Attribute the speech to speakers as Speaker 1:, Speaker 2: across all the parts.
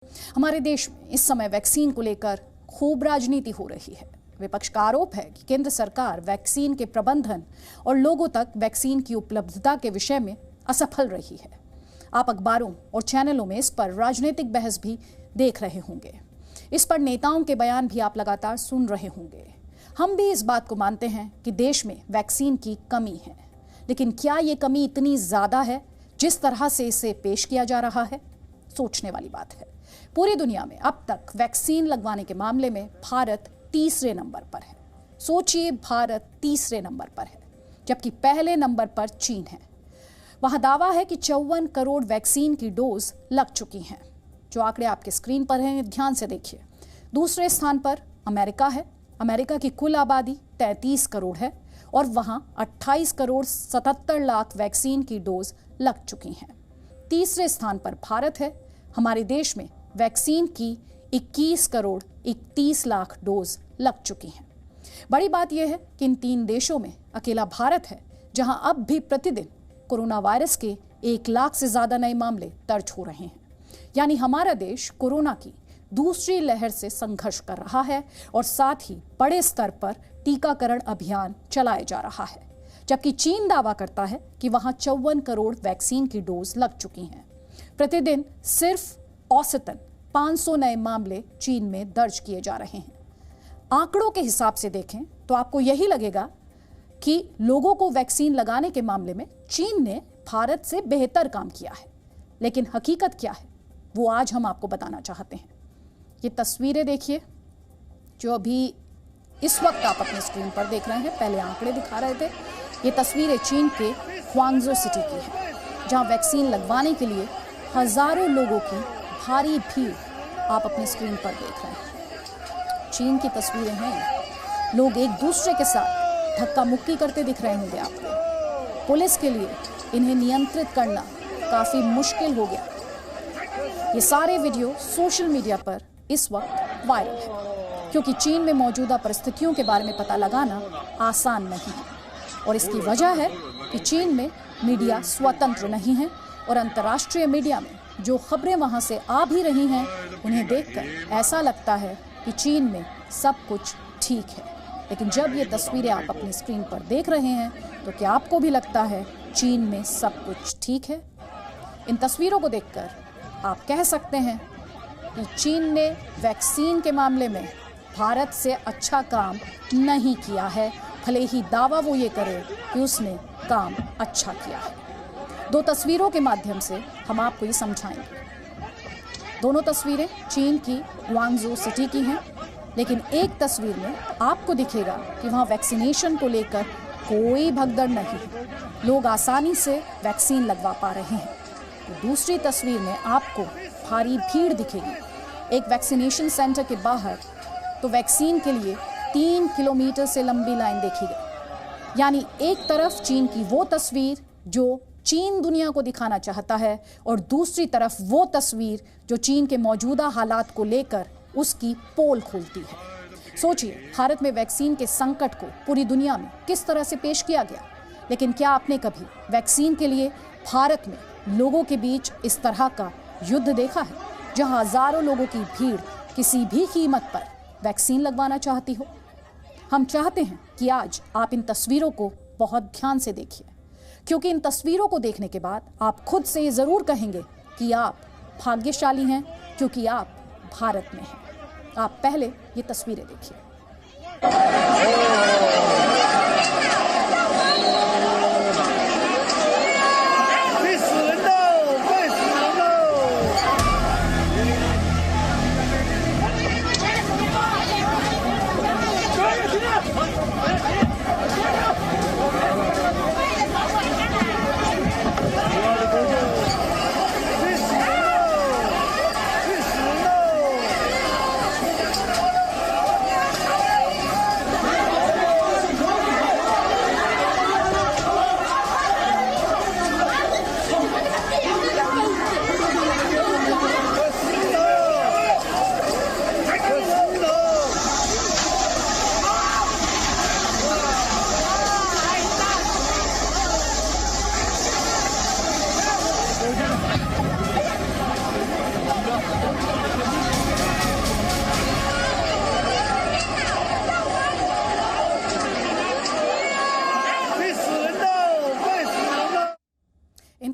Speaker 1: हमारे देश में इस समय वैक्सीन को लेकर खूब राजनीति हो रही है। विपक्ष का आरोप है कि केंद्र सरकार वैक्सीन के प्रबंधन और लोगों तक वैक्सीन की उपलब्धता के विषय में असफल रही है। आप अखबारों और चैनलों में इस पर राजनीतिक बहस भी देख रहे होंगे। इस पर नेताओं के बयान भी आप लगातार सुन रहे होंगे। हम भी इस बात को मानते हैं कि देश में वैक्सीन की कमी है, लेकिन क्या ये कमी इतनी ज्यादा है जिस तरह से इसे पेश किया जा रहा है? सोचने वाली बात है। पूरी दुनिया में अब तक वैक्सीन लगवाने के मामले में भारत तीसरे नंबर पर है। सोचिए, भारत तीसरे नंबर पर है, जबकि पहले नंबर पर चीन है। वहां दावा है कि 54 करोड़ वैक्सीन की डोज लग चुकी हैं। जो आंकड़े आपके स्क्रीन पर हैं, ध्यान से देखिए। दूसरे स्थान पर अमेरिका है। अमेरिका की कुल आबादी 33 करोड़ है और वहां 28 करोड़ 77 लाख वैक्सीन की डोज लग चुकी हैं। तीसरे स्थान पर भारत है। हमारे देश में वैक्सीन की 21 करोड़ 31 लाख डोज लग चुकी हैं। बड़ी बात यह है कि इन तीन देशों में अकेला भारत है जहां अब भी प्रतिदिन कोरोना वायरस के 1 लाख से ज्यादा नए मामले दर्ज हो रहे हैं। यानी हमारा देश कोरोना की दूसरी लहर से संघर्ष कर रहा है और साथ ही बड़े स्तर पर टीकाकरण अभियान चलाया जा रहा है। जबकि चीन दावा करता है कि वहां 54 करोड़ वैक्सीन की डोज लग चुकी हैं। प्रतिदिन सिर्फ औसतन 500 नए मामले चीन में दर्ज किए जा रहे हैं। आंकड़ों के हिसाब से देखें तो आपको यही लगेगा कि लोगों को वैक्सीन लगाने के मामले में चीन ने भारत से बेहतर काम किया है, लेकिन हकीकत क्या है वो आज हम आपको बताना चाहते हैं। ये तस्वीरें देखिए जो अभी इस वक्त आप अपने स्क्रीन पर देख रहे हैं। पहले आंकड़े दिखा रहे थे। ये तस्वीरें चीन के ह्वांगझो सिटी की हैं, जहां वैक्सीन लगवाने के लिए हजारों लोगों की भारी भीड़ आप अपने स्क्रीन पर देख रहे हैं। चीन की तस्वीरें हैं। लोग एक दूसरे के साथ धक्का मुक्की करते दिख रहे होंगे आपको। पुलिस के लिए इन्हें नियंत्रित करना काफी मुश्किल हो गया। ये सारे वीडियो सोशल मीडिया पर इस वक्त वायरल है, क्योंकि चीन में मौजूदा परिस्थितियों के बारे में पता लगाना आसान नहीं है। और इसकी वजह है कि चीन में मीडिया स्वतंत्र नहीं है और अंतर्राष्ट्रीय मीडिया में जो खबरें वहां से आ भी रही हैं, उन्हें देखकर ऐसा लगता है कि चीन में सब कुछ ठीक है। लेकिन जब ये तस्वीरें आप अपनी स्क्रीन पर देख रहे हैं तो क्या आपको भी लगता है चीन में सब कुछ ठीक है? इन तस्वीरों को देखकर आप कह सकते हैं कि चीन ने वैक्सीन के मामले में भारत से अच्छा काम नहीं किया है, भले ही दावा वो ये करे कि उसने काम अच्छा किया है। दो तस्वीरों के माध्यम से हम आपको ये समझाएंगे। दोनों तस्वीरें चीन की ह्वांगझो सिटी की हैं, लेकिन एक तस्वीर में आपको दिखेगा कि वहाँ वैक्सीनेशन को लेकर कोई भगदड़ नहीं है। लोग आसानी से वैक्सीन लगवा पा रहे हैं। तो दूसरी तस्वीर में आपको भारी भीड़ दिखेगी। एक वैक्सीनेशन सेंटर के बाहर तो वैक्सीन के लिए 3 किलोमीटर से लंबी लाइन देखी गई। यानी एक तरफ चीन की वो तस्वीर जो चीन दुनिया को दिखाना चाहता है और दूसरी तरफ वो तस्वीर जो चीन के मौजूदा हालात को लेकर उसकी पोल खोलती है। सोचिए, भारत में वैक्सीन के संकट को पूरी दुनिया में किस तरह से पेश किया गया, लेकिन क्या आपने कभी वैक्सीन के लिए भारत में लोगों के बीच इस तरह का युद्ध देखा है, जहां हजारों लोगों की भीड़ किसी भी कीमत पर वैक्सीन लगवाना चाहती हो? हम चाहते हैं कि आज आप इन तस्वीरों को बहुत ध्यान से देखिए, क्योंकि इन तस्वीरों को देखने के बाद आप खुद से ये जरूर कहेंगे कि आप भाग्यशाली हैं क्योंकि आप भारत में हैं। आप पहले ये तस्वीरें देखिए।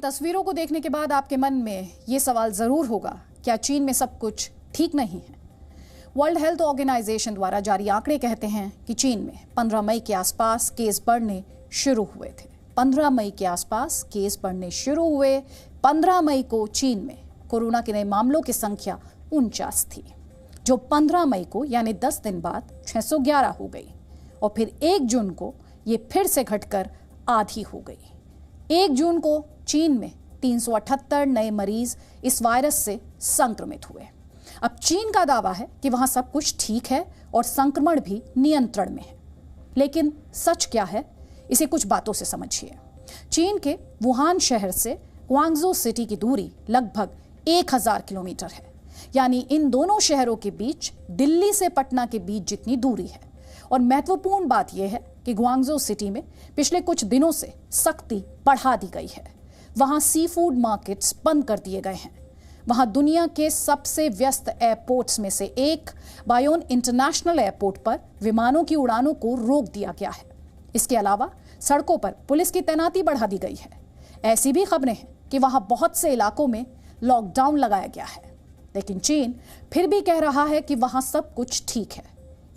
Speaker 1: तस्वीरों को देखने के बाद आपके मन में ये सवाल जरूर होगा, क्या चीन में सब कुछ ठीक नहीं है? वर्ल्ड हेल्थ ऑर्गेनाइजेशन द्वारा जारी आंकड़े कहते हैं कि चीन में 15 मई के आसपास केस बढ़ने शुरू हुए थे। 15 मई के आसपास केस बढ़ने शुरू हुए। 15 मई को चीन में कोरोना के नए मामलों की संख्या 49 थी, जो 15 मई को यानी 10 दिन बाद 611 हो गई और फिर 1 जून को ये फिर से घटकर आधी हो गई। 1 जून को चीन में 378 नए मरीज इस वायरस से संक्रमित हुए। अब चीन का दावा है कि वहां सब कुछ ठीक है और संक्रमण भी नियंत्रण में है, लेकिन सच क्या है, इसे कुछ बातों से समझिए। चीन के वुहान शहर से ग्वांगझू सिटी की दूरी लगभग 1000 किलोमीटर है, यानी इन दोनों शहरों के बीच दिल्ली से पटना के बीच जितनी दूरी है। और महत्वपूर्ण बात यह है कि ग्वांगझू सिटी में पिछले कुछ दिनों से सख्ती बढ़ा दी गई है। वहां सी फूड मार्केट्स बंद कर दिए गए हैं। वहां दुनिया के सबसे व्यस्त एयरपोर्ट्स में से एक बायोन इंटरनेशनल एयरपोर्ट पर विमानों की उड़ानों को रोक दिया गया है। इसके अलावा सड़कों पर पुलिस की तैनाती बढ़ा दी गई है। ऐसी भी खबरें हैं कि वहां बहुत से इलाकों में लॉकडाउन लगाया गया है, लेकिन चीन फिर भी कह रहा है कि वहां सब कुछ ठीक है।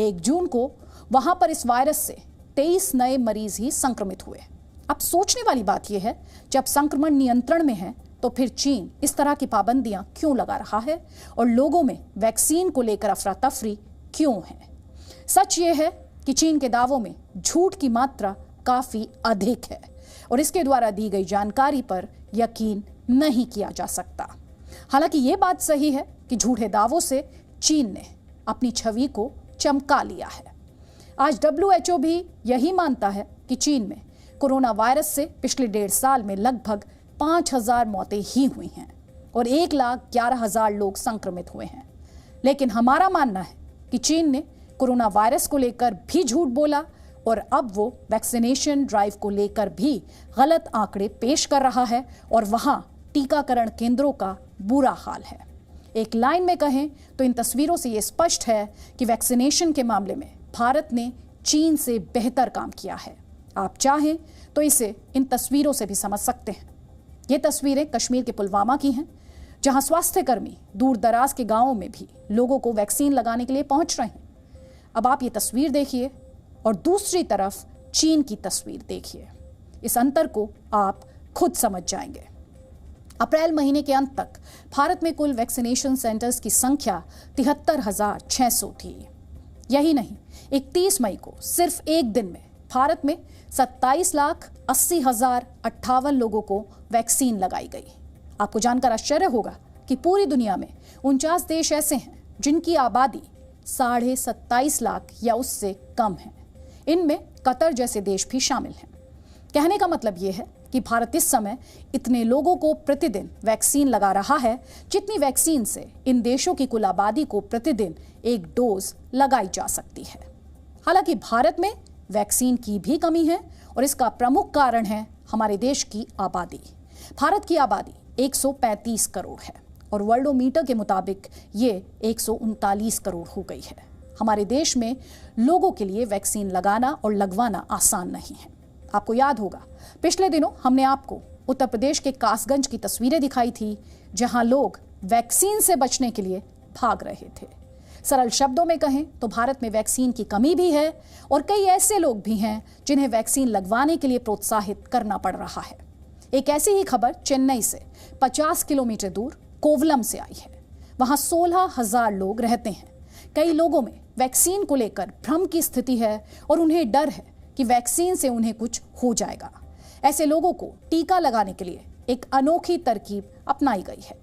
Speaker 1: 1 जून को वहां पर इस वायरस से 23 नए मरीज ही संक्रमित हुए। अब सोचने वाली बात यह है, जब संक्रमण नियंत्रण में है तो फिर चीन इस तरह की पाबंदियां क्यों लगा रहा है और लोगों में वैक्सीन को लेकर अफरा तफरी क्यों है? सच ये है कि चीन के दावों में झूठ की मात्रा काफी अधिक है और इसके द्वारा दी गई जानकारी पर यकीन नहीं किया जा सकता। हालांकि ये बात सही है कि झूठे दावों से चीन ने अपनी छवि को चमका लिया है। आज WHO भी यही मानता है कि चीन में कोरोना वायरस से पिछले 1.5 साल में लगभग 5000 मौतें ही हुई हैं और 1,11,000 लोग संक्रमित हुए हैं। लेकिन हमारा मानना है कि चीन ने कोरोना वायरस को लेकर भी झूठ बोला और अब वो वैक्सीनेशन ड्राइव को लेकर भी गलत आंकड़े पेश कर रहा है और वहां टीकाकरण केंद्रों का बुरा हाल है। एक लाइन में कहें तो इन तस्वीरों से ये स्पष्ट है कि वैक्सीनेशन के मामले में भारत ने चीन से बेहतर काम किया है। आप चाहें तो इसे इन तस्वीरों से भी समझ सकते हैं। ये तस्वीरें कश्मीर के पुलवामा की हैं, जहां स्वास्थ्यकर्मी दूर दराज के गांवों में भी लोगों को वैक्सीन लगाने के लिए पहुंच रहे हैं। अब आप ये तस्वीर देखिए और दूसरी तरफ चीन की तस्वीर देखिए। इस अंतर को आप खुद समझ जाएंगे। अप्रैल महीने के अंत तक भारत में कुल वैक्सीनेशन सेंटर्स की संख्या 73,600 थी। यही नहीं, 31 मई को सिर्फ एक दिन में भारत में 27,80,058 लोगों को वैक्सीन लगाई गई। आपको जानकर आश्चर्य होगा कि पूरी दुनिया में 49 देश ऐसे हैं जिनकी आबादी 27.5 लाख या उससे कम है। इनमें कतर जैसे देश भी शामिल हैं। कहने का मतलब यह है कि भारत इस समय इतने लोगों को प्रतिदिन वैक्सीन लगा रहा है जितनी वैक्सीन से इन देशों की कुल आबादी को प्रतिदिन 1 डोज लगाई जा सकती है। हालांकि भारत में वैक्सीन की भी कमी है और इसका प्रमुख कारण है हमारे देश की आबादी। भारत की आबादी 135 करोड़ है और वर्ल्डोमीटर के मुताबिक ये 139 करोड़ हो गई है। हमारे देश में लोगों के लिए वैक्सीन लगाना और लगवाना आसान नहीं है। आपको याद होगा, पिछले दिनों हमने आपको उत्तर प्रदेश के कासगंज की तस्वीरें दिखाई थी, जहां लोग वैक्सीन से बचने के लिए भाग रहे थे। सरल शब्दों में कहें तो भारत में वैक्सीन की कमी भी है और कई ऐसे लोग भी हैं जिन्हें वैक्सीन लगवाने के लिए प्रोत्साहित करना पड़ रहा है। एक ऐसी ही खबर चेन्नई से 50 किलोमीटर दूर कोवलम से आई है। वहां 16,000 लोग रहते हैं। कई लोगों में वैक्सीन को लेकर भ्रम की स्थिति है और उन्हें डर है कि वैक्सीन से उन्हें कुछ हो जाएगा। ऐसे लोगों को टीका लगाने के लिए एक अनोखी तरकीब अपनाई गई है।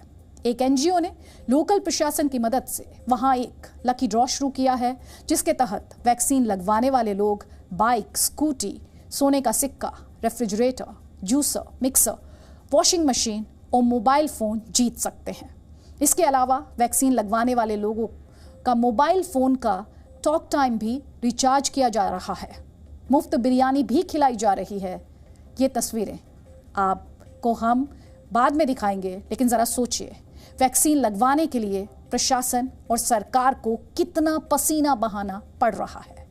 Speaker 1: एक एनजीओ ने लोकल प्रशासन की मदद से वहां एक लकी ड्रॉ शुरू किया है, जिसके तहत वैक्सीन लगवाने वाले लोग बाइक, स्कूटी, सोने का सिक्का, refrigerator, juicer, mixer, washing machine और मोबाइल फोन जीत सकते हैं। इसके अलावा वैक्सीन लगवाने वाले लोगों का मोबाइल फोन का टॉक टाइम भी रिचार्ज किया जा रहा है। मुफ्त बिरयानी भी खिलाई जा रही है। ये तस्वीरें आपको हम बाद में दिखाएंगे, लेकिन ज़रा सोचिए, वैक्सीन लगवाने के लिए प्रशासन और सरकार को कितना पसीना बहाना पड़ रहा है।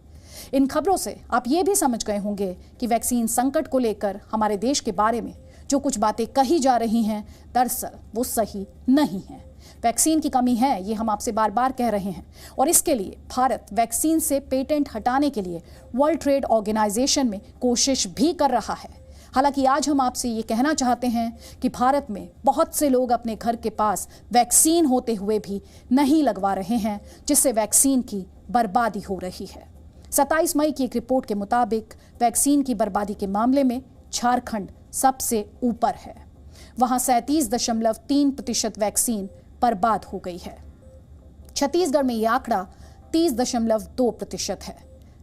Speaker 1: इन खबरों से आप ये भी समझ गए होंगे कि वैक्सीन संकट को लेकर हमारे देश के बारे में जो कुछ बातें कही जा रही हैं दरअसल वो सही नहीं है। वैक्सीन की कमी है, ये हम आपसे बार बार कह रहे हैं, और इसके लिए भारत वैक्सीन से पेटेंट हटाने के लिए वर्ल्ड ट्रेड ऑर्गेनाइजेशन में कोशिश भी कर रहा है। हालांकि आज हम आपसे ये कहना चाहते हैं कि भारत में बहुत से लोग अपने घर के पास वैक्सीन होते हुए भी नहीं लगवा रहे हैं, जिससे वैक्सीन की बर्बादी हो रही है। 27 मई की एक रिपोर्ट के मुताबिक वैक्सीन की बर्बादी के मामले में झारखंड सबसे ऊपर है। वहां 37.3% वैक्सीन बर्बाद हो गई है। छत्तीसगढ़ में यह आंकड़ा 30.2% है।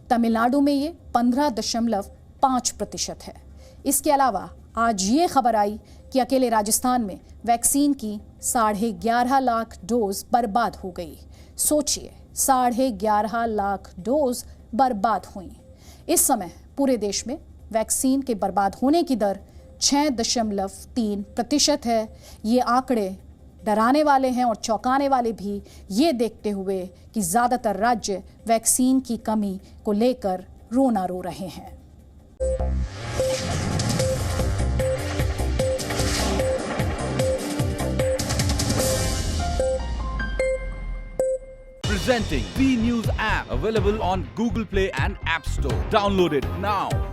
Speaker 1: तमिलनाडु में ये 15.5% है। इसके अलावा आज ये खबर आई कि अकेले राजस्थान में वैक्सीन की 11.5 लाख डोज बर्बाद हो गई। सोचिए, 11.5 लाख डोज बर्बाद हुई। इस समय पूरे देश में वैक्सीन के बर्बाद होने की दर 6.3% है। ये आंकड़े डराने वाले हैं और चौंकाने वाले भी, ये देखते हुए कि ज्यादातर राज्य वैक्सीन की कमी को लेकर रोना रो रहे हैं।
Speaker 2: Presenting B News app, available on Google Play and App Store. Download it now.